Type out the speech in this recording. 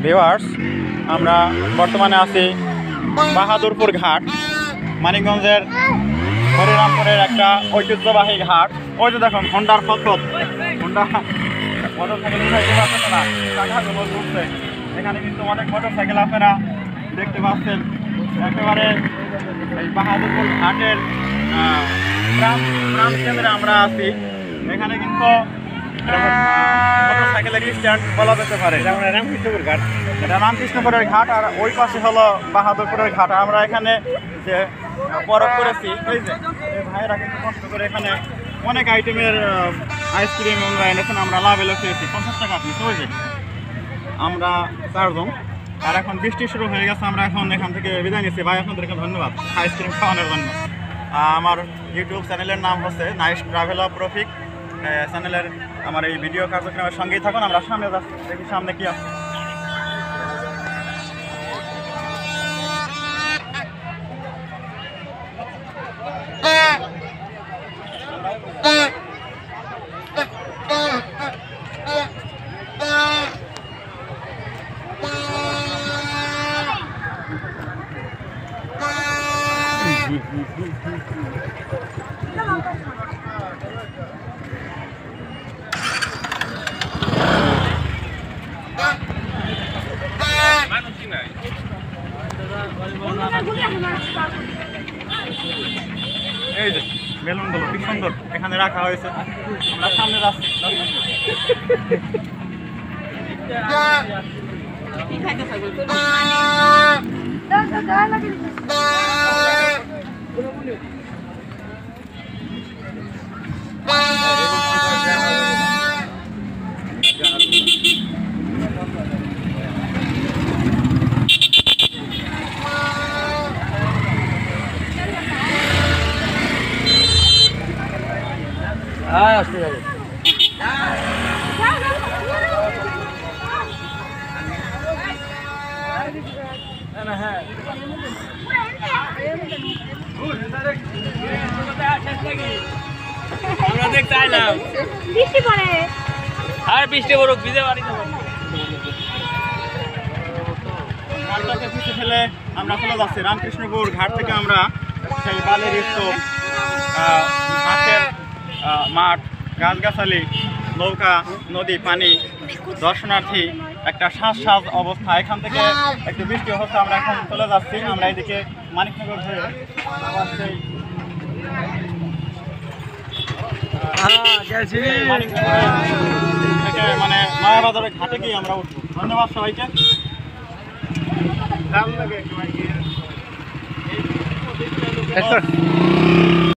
Viewers, আমরা বর্তমানে আছি বাহাদুরপুর ঘাট, মানিকগঞ্জের হরিরামপুরের একটা ঐতিহ্যবাহী ঘাট। ওই যে দেখুন হোন্ডার ফতফত, হোন্ডা মোটরসাইকেল উঠাইতে পারছে না, টাকাগুলো ঘুরছে। এখানে কিন্তু অনেক মোটরসাইকেল আপনারা দেখতে পাচ্ছেন। একেবারে এই বাহাদুরপুর ঘাটের প্রাণ কেন্দ্রে আমরা আছি। এখানে কিন্তু মোটরসাইকেলের স্ট্যান্ড বলা যেতে পারে। রামকৃষ্ণপুর ঘাট, এটা রামকৃষ্ণপুরের ঘাট, আর ওই পাশে হলো বাহাদুরপুরের ঘাট। আমরা এখানে যে পরব করেছি, এই যে ভাইয়েরা কিন্তু কষ্ট করে এখানে অনেক আইটেমের আইসক্রিম আমরা এনেছেন। আমরা লাভেলো খেয়েছি, 50 টাকা পিস। ওই যে আমরা 4 জন, আর এখন বৃষ্টি শুরু হয়ে গেছে। আমরা এখন এখান থেকে বিদায় নিচ্ছি। ভাই আপনাদেরকে ধন্যবাদ আইসক্রিম খাওয়ানোর জন্য। আমার ইউটিউব চ্যানেলের নাম হচ্ছে নাইস ট্রাভেল অফ রফিক চ্যানেলের। আমার এই ভিডিও কার্যক্রমের সঙ্গেই থাকুন। আমরা সামনে যাচ্ছি, দেখি সামনে কি আছে। এই যে বেলুনগুলো খুব সুন্দর এখানে রাখা হয়েছে। আমরা সামনে যাচ্ছি। আসতে যাবে। আমরা দেখতে আইলাম বৃষ্টি পড়ে, আর বৃষ্টি পড়ুক ভিজে বাড়ি যাবো। ঘাটটাকে পিছিয়ে ফেলে আমরা চলে যাচ্ছি রামকৃষ্ণপুর ঘাট থেকে। আমরা সেই বালের স্তূপ, ঘাটের মাঠ, গাছগাছালি, নৌকা, নদী, পানি, দর্শনার্থী, একটা সাজ অবস্থা। এখান থেকে একটু বৃষ্টি হচ্ছে। আমরা এখন চলে যাচ্ছি। আমরা এদিকে মানিকনগর হয়ে আবার সেই থেকে মানে নয়াবাজারের ঘাটে গিয়ে আমরা উঠবো। ধন্যবাদ সবাইকে। দাম লাগে